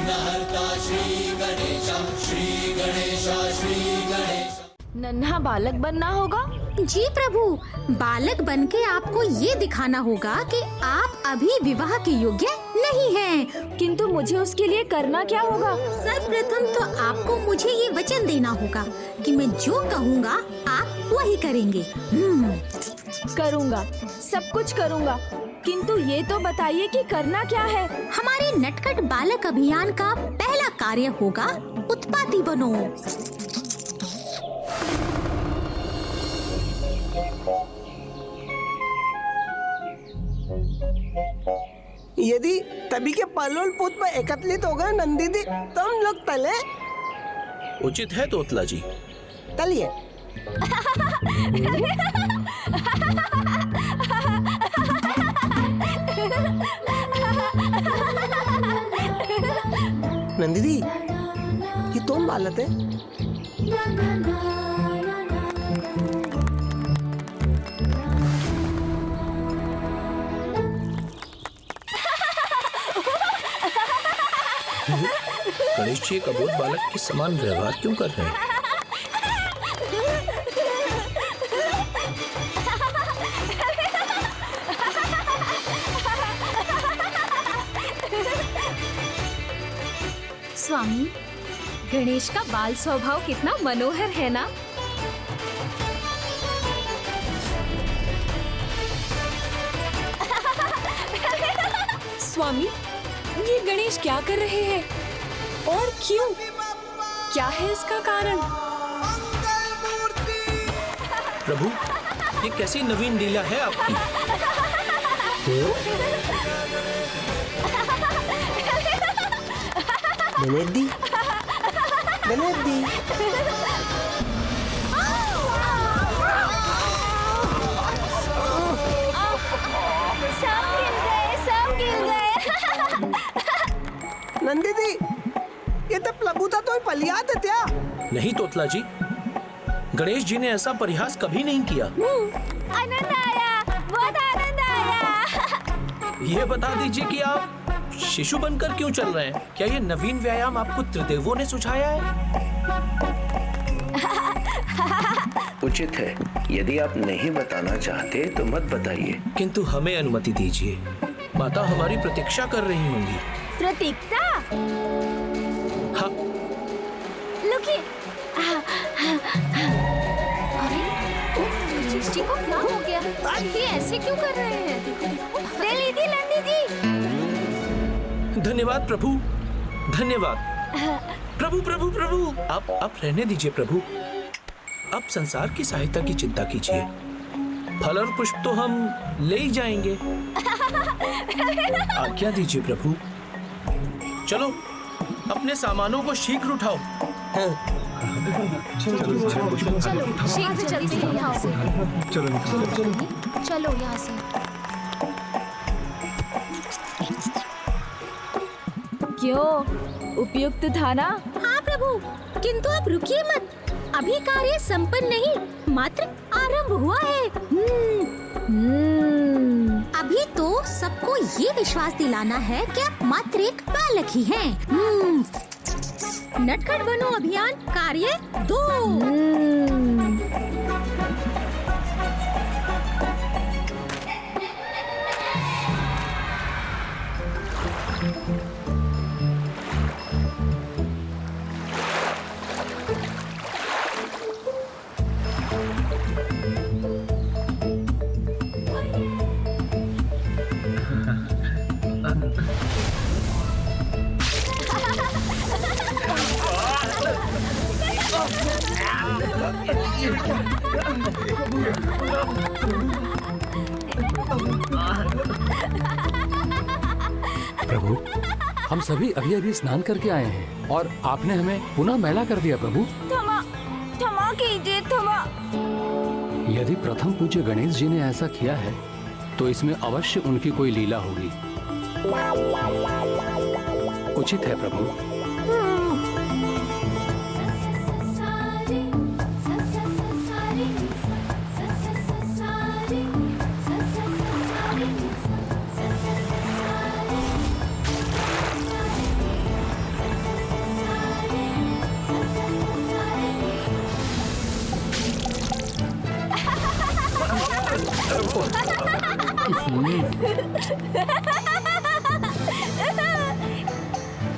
विघ्नहर्ता श्री गणेश, श्री गणेश, श्री गणेश। नन्हा बालक बनना होगा? जी प्रभु, बालक बनके आपको ये दिखाना होगा कि आप अभी विवाह के योग्य नहीं हैं। किंतु मुझे उसके लिए करना क्या होगा? सर्वप्रथम तो आपको मुझे ये वचन देना होगा कि मैं जो कहूँगा आप वही करेंगे। करूँगा, सब कुछ करूँगा, किंतु ये तो बताइए कि करना क्या है? हमारे नटखट बालक अभियान का पहला कार्य होगा उत्पाती बनो। यदि तभी के पलोल पुष्प एकत्रित हो गए नंदी दी तो हम लोग तले। उचित है तोतला जी। तलिए। नंदी दी, ये तुम बालत है? गणेश जी एक अबोध बालक के समान व्यवहार क्यों कर रहे हैं? स्वामी, गणेश का बाल स्वभाव कितना मनोहर है ना? स्वामी, ये गणेश क्या कर रहे हैं और क्यों? क्या है इसका कारण? प्रभु, ये कैसी नवीन लीला है आपकी? गणेश दी, गणेश दी। सब गिर गए। नंदी दी, ये तो प्रभु था तो पलिया थे क्या? नहीं तोतला जी, गणेश जी ने ऐसा प्रयास कभी नहीं किया। आनंद आया, बहुत आनंद आया। ये बता दीजिए कि आप शिशु बनकर क्यों चल रहे हैं? क्या ये नवीन व्यायाम आपको त्रिदेवों ने सुझाया है? उचित है, यदि आप नहीं बताना चाहते तो मत बताइए। किंतु हमें अनुमति दीजिए, माता हमारी प्रतीक्षा कर रही होंगी। प्रतीक्षा? हाँ। लुकी। अरे, जी को क्या हो गया? ये ऐसे क्यों कर रहे हैं? ले लीजिए नंदी जी। धन्यवाद प्रभु, धन्यवाद। प्रभु प्रभु प्रभु, आप रहने दीजिए प्रभु। आप संसार की सहायता की चिंता कीजिए, फल और पुष्प तो हम ले ही जाएंगे। आज्ञा दीजिए प्रभु। चलो अपने सामानों को शीघ्र उठाओ। चलो शीघ्र चलते हैं यहाँ से। चलो यहाँ से। क्यों, उपयुक्त था ना? हाँ प्रभु, किंतु आप रुकिए मत, अभी कार्य संपन्न नहीं, मात्र आरंभ हुआ है। अभी तो सबको ये विश्वास दिलाना है कि आप मात्र एक बालक ही हैं। नटखट बनो अभियान कार्य 2। प्रभु, हम सभी अभी अभी स्नान करके आए हैं और आपने हमें पुनः मैला कर दिया। प्रभु क्षमा कीजिए, क्षमा। यदि प्रथम पूज्य गणेश जी ने ऐसा किया है तो इसमें अवश्य उनकी कोई लीला होगी। उचित है प्रभु।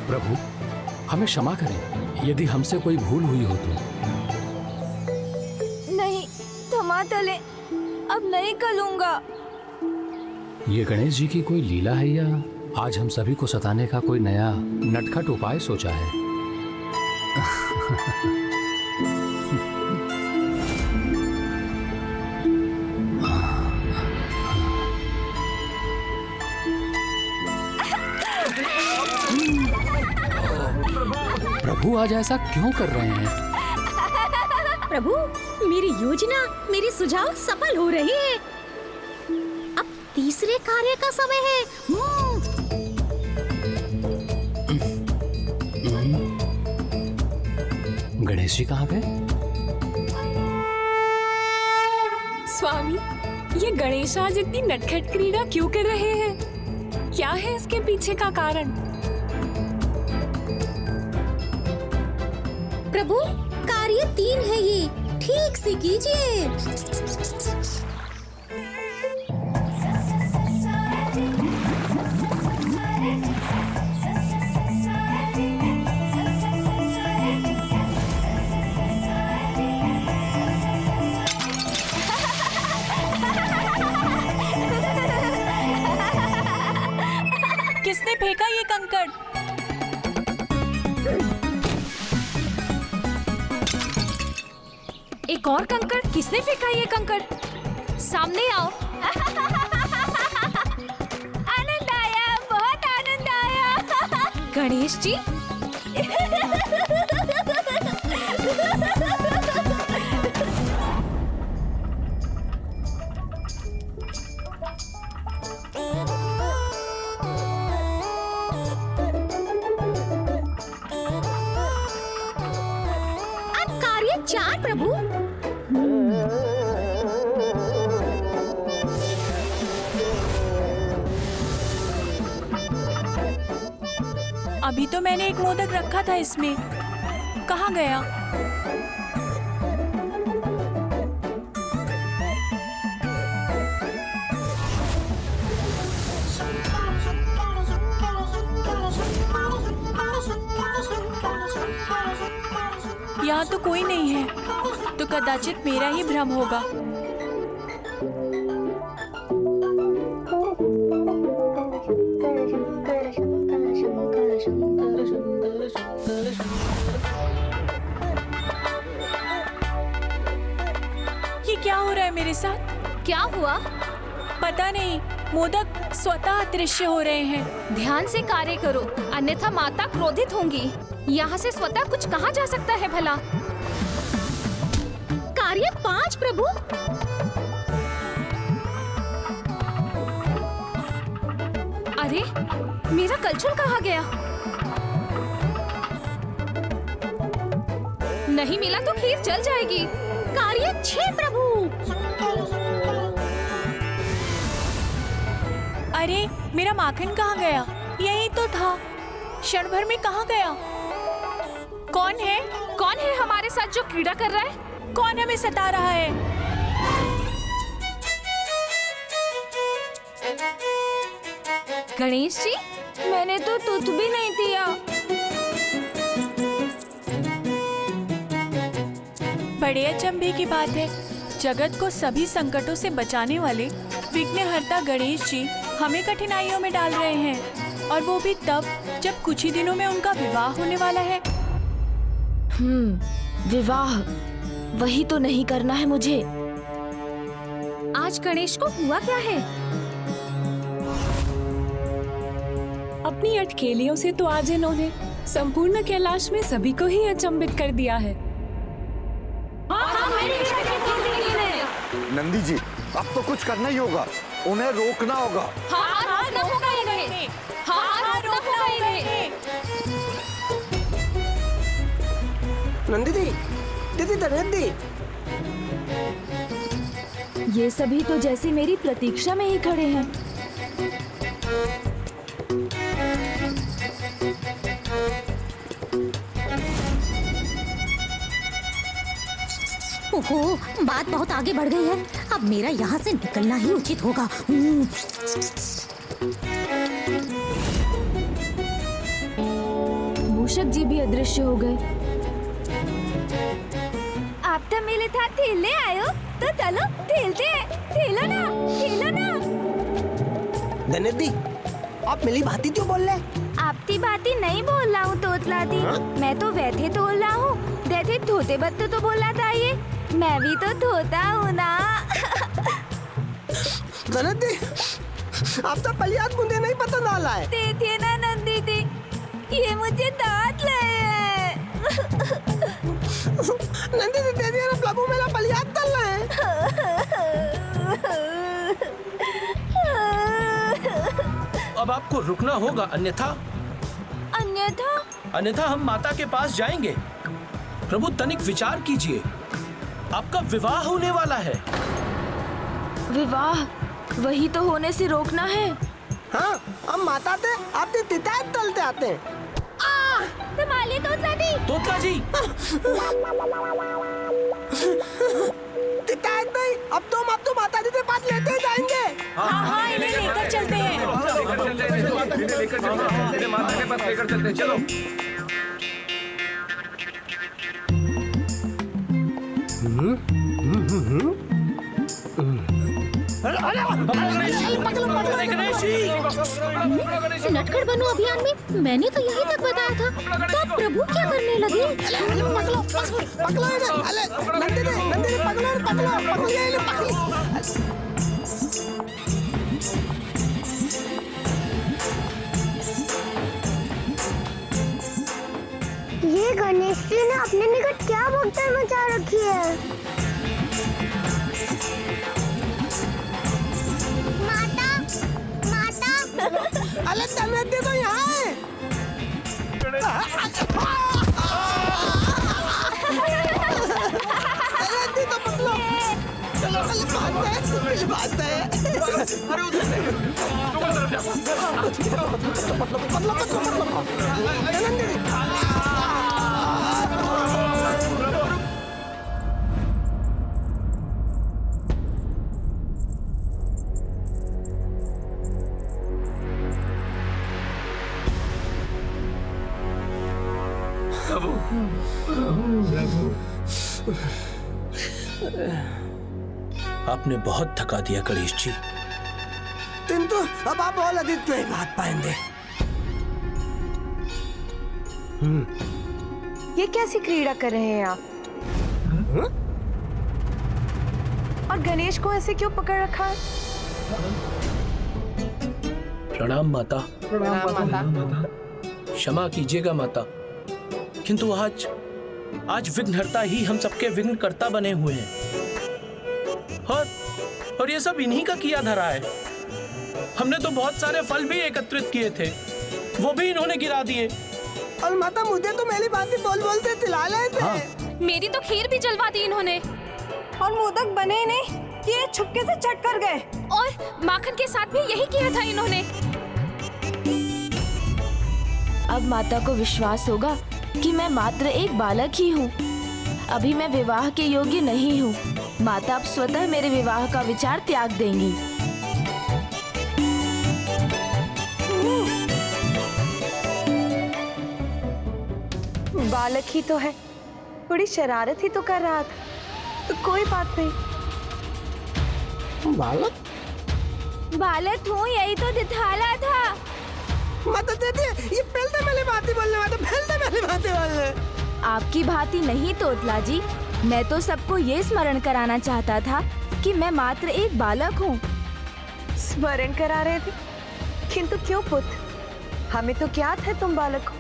प्रभु हमें क्षमा करें यदि हमसे कोई भूल हुई हो तो। नहीं, क्षमा तले, अब नहीं करूंगा। ये गणेश जी की कोई लीला है या आज हम सभी को सताने का कोई नया नटखट उपाय सोचा है? प्रभु आज ऐसा क्यों कर रहे हैं? प्रभु मेरी योजना, मेरी सुझाव सफल हो रही है। अब तीसरे कार्य का समय है। गणेश जी कहाँ गए? स्वामी, ये गणेश आज इतनी नटखट क्रीड़ा क्यों कर रहे हैं? क्या है इसके पीछे का कारण? प्रभु कार्य 3 है ये, ठीक से कीजिए। किसने फेंका ये कंकड़? एक और कंकड़? किसने फेंका ये कंकड़? सामने आओ। आनंद आया, बहुत आनंद आया। गणेश जी, अब कार्य 4 प्रभु। अभी तो मैंने एक मोदक रखा था इसमें, कहाँ गया? यहाँ तो कोई नहीं है, तो कदाचित मेरा ही भ्रम होगा। ये क्या हो रहा है मेरे साथ? क्या हुआ? पता नहीं, मोदक स्वतः अदृश्य हो रहे हैं। ध्यान से कार्य करो, अन्यथा माता क्रोधित होंगी। यहाँ से स्वतः कुछ कहा जा सकता है भला? कार्य 5 प्रभु। अरे, मेरा कलछुल कहाँ गया? नहीं मिला तो खीर जल जाएगी। कार्य 6 प्रभु। अरे, मेरा माखन कहाँ गया? यही तो था, क्षण भर में कहाँ गया? कौन है? कौन है हमारे साथ जो क्रीड़ा कर रहा है? कौन हमें सता रहा है? गणेश जी, मैंने तो दूध भी नहीं दिया। बड़े अचंभे की बात है, जगत को सभी संकटों से बचाने वाले विघ्नहर्ता गणेश जी हमें कठिनाइयों में डाल रहे हैं, और वो भी तब जब कुछ ही दिनों में उनका विवाह होने वाला है। विवाह वही तो नहीं करना है मुझे। आज गणेश को हुआ क्या है? अपनी अटखेलियों से तो आज इन्होंने संपूर्ण कैलाश में सभी को ही अचंभित कर दिया है। नंदी जी, अब तो कुछ करना ही होगा, उन्हें रोकना होगा। रोकना होगा इन्हें। रोकना होगा इन्हें। नंदी दी, दीदी धनेदी, ये सभी तो जैसे मेरी प्रतीक्षा में ही खड़े हैं। ओहो, बात बहुत आगे बढ़ गई है। अब मेरा यहाँ से निकलना ही उचित होगा। मूषक जी भी अदृश्य हो गए। आप तो मेरे साथ खेलने आयो, तो चलो खेलते हैं। खेलो ना, खेलो ना। धनेदी, आप मिली भांति क्यों बोल रहे? आपकी बाती नहीं बोल रहा हूँ तोतला दी। मैं तो वैसे बोल रहा हूँ, जैसे धोते बत्ते तो बोला था ये। मैं भी तो धोता हूँ ना। धनेदी, आप तो पलियात मुझे नहीं पता नाला है। देखिए ना नंदी दी, ये मुझे दांत लगे हैं। नंदी दे दिया ना प्रभु, मेरा पलियात तल रहा है। अब आपको रुकना होगा, अन्यथा हम माता के पास जाएंगे। प्रभु तनिक विचार कीजिए, आपका विवाह होने वाला है। विवाह वही तो होने से रोकना है। हाँ, हम माता थे, आपके तितायत तलते आते हैं। तुम्हारी तोतला दी। तोतला जी, तितायत नहीं, अब तो माता जी के पास लेते ही जाएंगे। हाँ, इन्हें लेकर चलते हैं। माता के पास लेकर चलते हैं, चलो। नटखट बनो अभियान में मैंने तो यही तक बताया था, तो अब प्रभु क्या करने लगे? पकड़ो इन्हें, अरे नंदी दे, पकड़ो ये इन्हें, पकड़ो। ये गणेश जी ने अपने निकट क्या भगदड़ मचा रखी है? माता, माता। अरे धनेदी तो यहाँ है। धनेदी तो पकड़ो। चलो बात है। अरे उधर से। पकड़ो। धनेदी। आपने बहुत थका दिया गणेश जी। किंतु अब आप और अधिक नहीं भाग पाएंगे। ये कैसी क्रीड़ा कर रहे हैं आप? और गणेश को ऐसे क्यों पकड़ रखा है? प्रणाम माता। क्षमा कीजिएगा माता, किंतु आज विघ्नहर्ता ही हम सबके विघ्नकर्ता बने हुए हैं, और ये सब इन्हीं का किया धरा है। हमने तो बहुत सारे फल भी एकत्रित किए थे, वो भी इन्होंने गिरा दिए। और माता, मुझे तो मेरी बात बोलते तिला रहे थे। मेरी तो खीर भी जलवा दी इन्होंने। और मोदक बने नहीं, ये छुपके से चट कर गए। और माखन के साथ भी यही किया था इन्होंने। अब माता को विश्वास होगा कि मैं मात्र एक बालक ही हूँ। अभी मैं विवाह के योग्य नहीं हूँ। माता अब स्वतः मेरे विवाह का विचार त्याग देंगी। बालक ही तो है, थोड़ी शरारत ही तो कर रहा था, तो कोई बात नहीं। बालक हूँ, यही तो दिखाला था। माता दीदी, ये पहले मेरी बातें बोलने वाले, आपकी भांति नहीं तोतला जी, मैं तो सबको ये स्मरण कराना चाहता था कि मैं मात्र एक बालक हूँ। स्मरण करा रहे थे, किंतु क्यों पुत्र? हमें तो क्या था तुम बालक हो।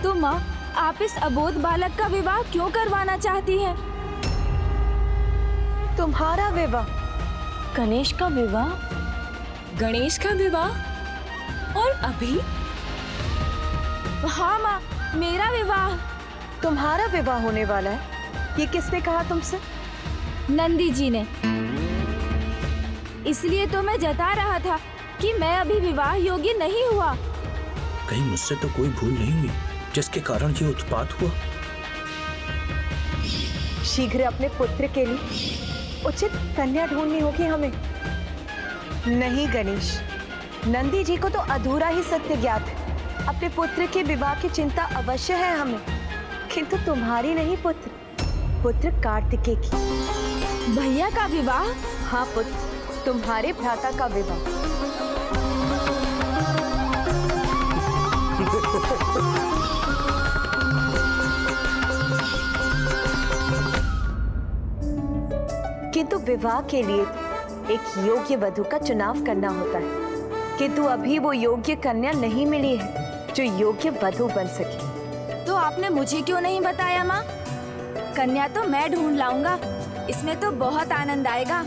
तो माँ, आप इस अबोध बालक का विवाह क्यों करवाना चाहती हैं? तुम्हारा विवाह? गणेश का विवाह? गणेश का विवाह? और अभी? हाँ माँ, मेरा विवाह। तुम्हारा विवाह होने वाला है, ये किसने कहा तुमसे? नंदी जी ने। इसलिए तो मैं जता रहा था कि मैं अभी विवाह योग्य नहीं हुआ। कहीं मुझसे तो कोई भूल नहीं हुई जिसके कारण ये उत्पात हुआ? शीघ्र अपने पुत्र के लिए उचित कन्या ढूंढनी होगी हमें। नहीं गणेश, नंदी जी को तो अधूरा ही सत्य ज्ञात है अपने पुत्र के विवाह की चिंता अवश्य है हमें, किंतु तुम्हारी नहीं पुत्र कार्तिकेय की। भैया का विवाह? हाँ पुत्र, तुम्हारे भ्राता का विवाह। किंतु विवाह के लिए एक योग्य वधू का चुनाव करना होता है, किंतु अभी वो योग्य कन्या नहीं मिली है जो योग्य वधू बन सके। तो आपने मुझे क्यों नहीं बताया माँ? कन्या तो मैं ढूंढ लाऊंगा, इसमें तो बहुत आनंद आएगा।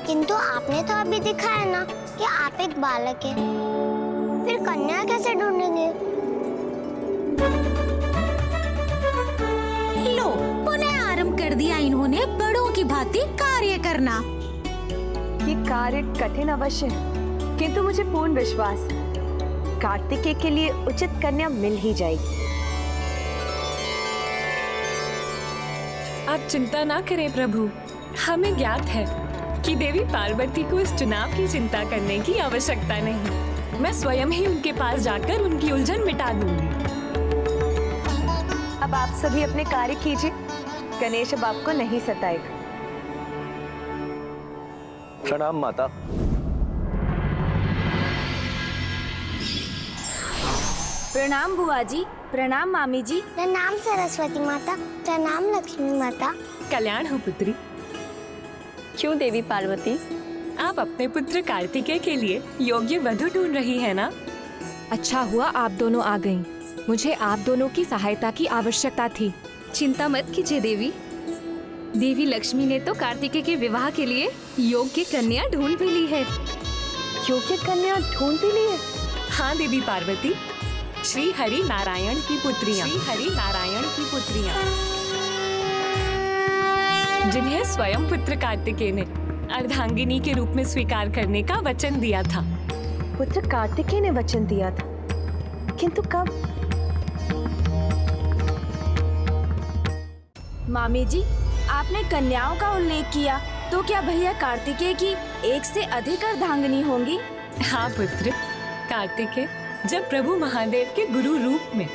किंतु आपने तो अभी दिखाया ना कि आप एक बालक हैं, फिर कन्या कैसे ढूंढेंगे? लो, पुनः आरंभ कर दिया इन्होंने बड़ों की भांति कार्य करना। ये कार्य कठिन अवश्य है, किंतु मुझे पूर्ण विश्वास है कार्तिकेय के लिए उचित कन्या मिल ही जाएगी। आप चिंता ना करें प्रभु, हमें ज्ञात है कि देवी पार्वती को इस चुनाव की चिंता करने की आवश्यकता नहीं। मैं स्वयं ही उनके पास जाकर उनकी उलझन मिटा दूंगी। अब आप सभी अपने कार्य कीजिए, गणेश अब आपको नहीं सताएगा। प्रणाम माता। प्रणाम बुआ जी, प्रणाम मामी जी। प्रणाम सरस्वती माता, प्रणाम लक्ष्मी माता। कल्याण हो पुत्री। क्यों देवी पार्वती, आप अपने पुत्र कार्तिकेय के लिए योग्य वधू ढूंढ रही है ना? अच्छा हुआ आप दोनों आ गईं। मुझे आप दोनों की सहायता की आवश्यकता थी। चिंता मत कीजिए देवी। देवी लक्ष्मी ने तो कार्तिकेय के विवाह के लिए योग्य कन्या ढूंढ भी ली है। योग्य कन्या ढूंढ भी ली है? हाँ देवी पार्वती, श्री हरि नारायण की पुत्रियां, श्री हरि नारायण की पुत्रियां, जिन्हें स्वयं पुत्र कार्तिकेय ने अर्धांगिनी के रूप में स्वीकार करने का वचन दिया था। पुत्र कार्तिकेय ने वचन दिया था, किंतु कब? मामी जी, आपने कन्याओं का उल्लेख किया, तो क्या भैया कार्तिकेय की एक से अधिक अर्धांगिनी होंगी? हाँ पुत्र, कार्तिकेय जब प्रभु महादेव के गुरु रूप में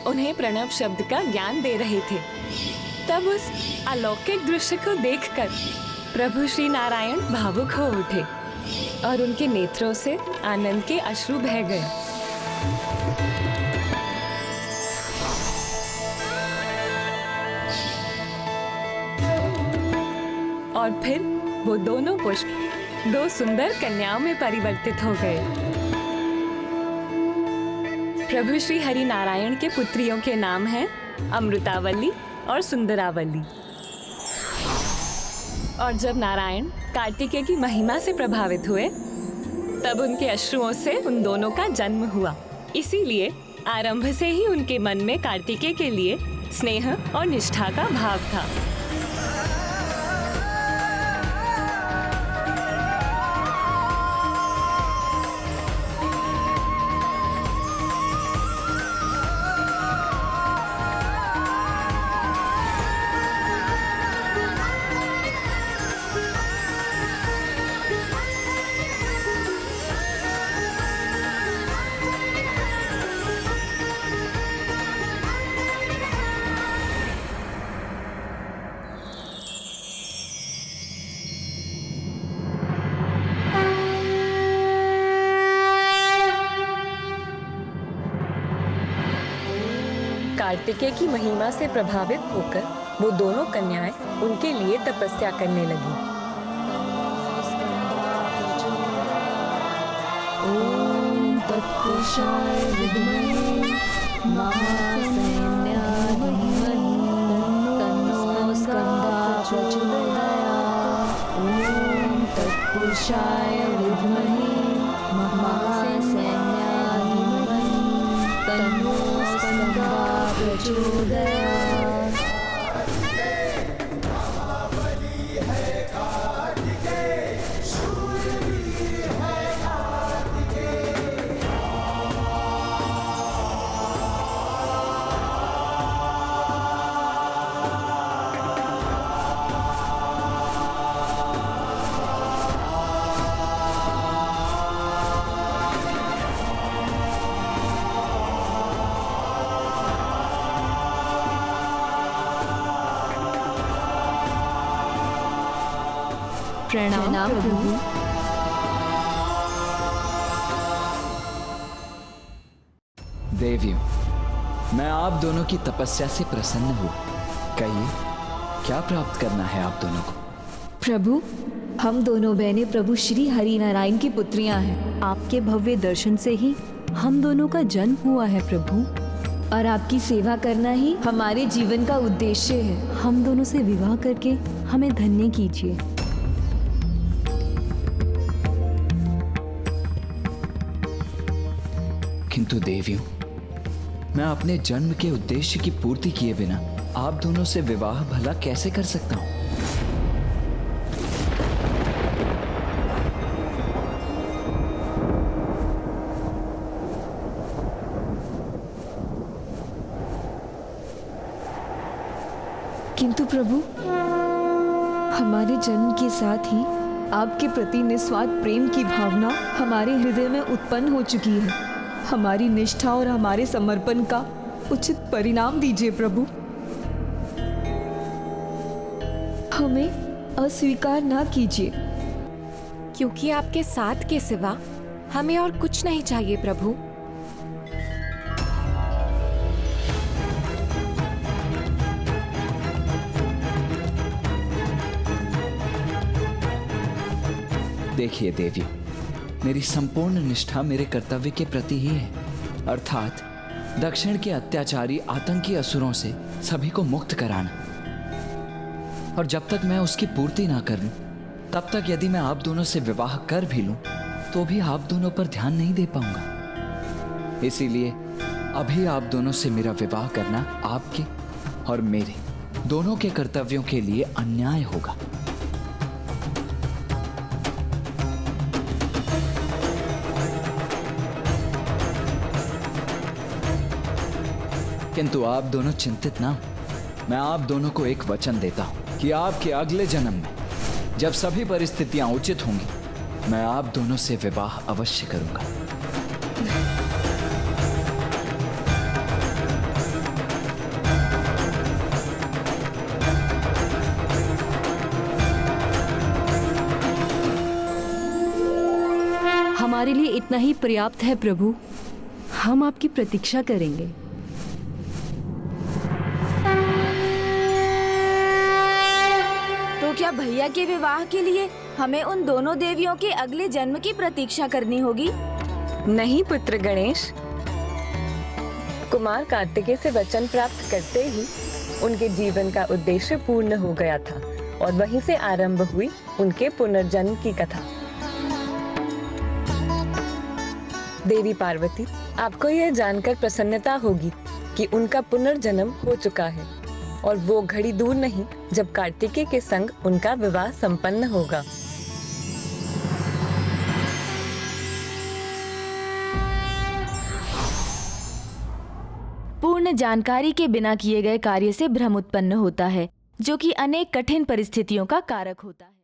उन्हें प्रणव शब्द का ज्ञान दे रहे थे, तब उस अलौकिक दृश्य को देखकर प्रभु श्री नारायण भावुक हो उठे और उनके नेत्रों से आनंद के अश्रु बह गए। और फिर वो दोनों पुष्प दो सुंदर कन्याओं में परिवर्तित हो गए। प्रभु श्री हरि नारायण के पुत्रियों के नाम हैं अमृतावली और सुंदरावली। और जब नारायण कार्तिकेय की महिमा से प्रभावित हुए, तब उनके अश्रुओं से उन दोनों का जन्म हुआ। इसीलिए आरंभ से ही उनके मन में कार्तिकेय के लिए स्नेह और निष्ठा का भाव था। कार्तिकेय की महिमा से प्रभावित होकर वो दोनों कन्याएं उनके लिए तपस्या करने लगी। ओम तत्पुरुषाय विद्महे महासेनाय धीमहि तन्नो स्कंदः प्रचोदयात्। ओम तत्पुरुषाय विद्महे महासेनाय धीमहि तन्नो स्कंदः प्रचोदयात्। प्रणाम प्रभु। देवियों, मैं आप दोनों की तपस्या से प्रसन्न हूँ। कहिए, क्या प्राप्त करना है आप दोनों को? प्रभु, हम दोनों बहनें प्रभु श्री हरि नारायण की पुत्रियां हैं। आपके भव्य दर्शन से ही हम दोनों का जन्म हुआ है प्रभु, और आपकी सेवा करना ही हमारे जीवन का उद्देश्य है। हम दोनों से विवाह करके हमें धन्य कीजिए। किंतु देवियों, मैं अपने जन्म के उद्देश्य की पूर्ति किए बिना आप दोनों से विवाह भला कैसे कर सकता हूं? किंतु प्रभु, हमारे जन्म के साथ ही आपके प्रति निस्वार्थ प्रेम की भावना हमारे हृदय में उत्पन्न हो चुकी है। हमारी निष्ठा और हमारे समर्पण का उचित परिणाम दीजिए प्रभु। हमें अस्वीकार ना कीजिए, क्योंकि आपके साथ के सिवा हमें और कुछ नहीं चाहिए प्रभु। देखिए देवियों, मेरी संपूर्ण निष्ठा मेरे कर्तव्य के प्रति ही है, अर्थात दक्षिण के अत्याचारी आतंकी असुरों से सभी को मुक्त कराना। और जब तक मैं उसकी पूर्ति ना कर लूं, तब तक यदि मैं आप दोनों से विवाह कर भी लूं, तो भी आप दोनों पर ध्यान नहीं दे पाऊंगा। इसीलिए अभी आप दोनों से मेरा विवाह करना आपके और मेरे दोनों के कर्तव्यों के लिए अन्याय होगा। किंतु आप दोनों चिंतित ना हो, मैं आप दोनों को एक वचन देता हूं कि आपके अगले जन्म में जब सभी परिस्थितियां उचित होंगी, मैं आप दोनों से विवाह अवश्य करूंगा। हमारे लिए इतना ही पर्याप्त है प्रभु, हम आपकी प्रतीक्षा करेंगे। तो क्या भैया के विवाह के लिए हमें उन दोनों देवियों के अगले जन्म की प्रतीक्षा करनी होगी? नहीं पुत्र गणेश, कुमार कार्तिकेय से वचन प्राप्त करते ही उनके जीवन का उद्देश्य पूर्ण हो गया था और वहीं से आरंभ हुई उनके पुनर्जन्म की कथा। देवी पार्वती, आपको यह जानकर प्रसन्नता होगी कि उनका पुनर्जन्म हो चुका है और वो घड़ी दूर नहीं जब कार्तिकेय के संग उनका विवाह संपन्न होगा। पूर्ण जानकारी के बिना किए गए कार्य से भ्रम उत्पन्न होता है, जो कि अनेक कठिन परिस्थितियों का कारक होता है।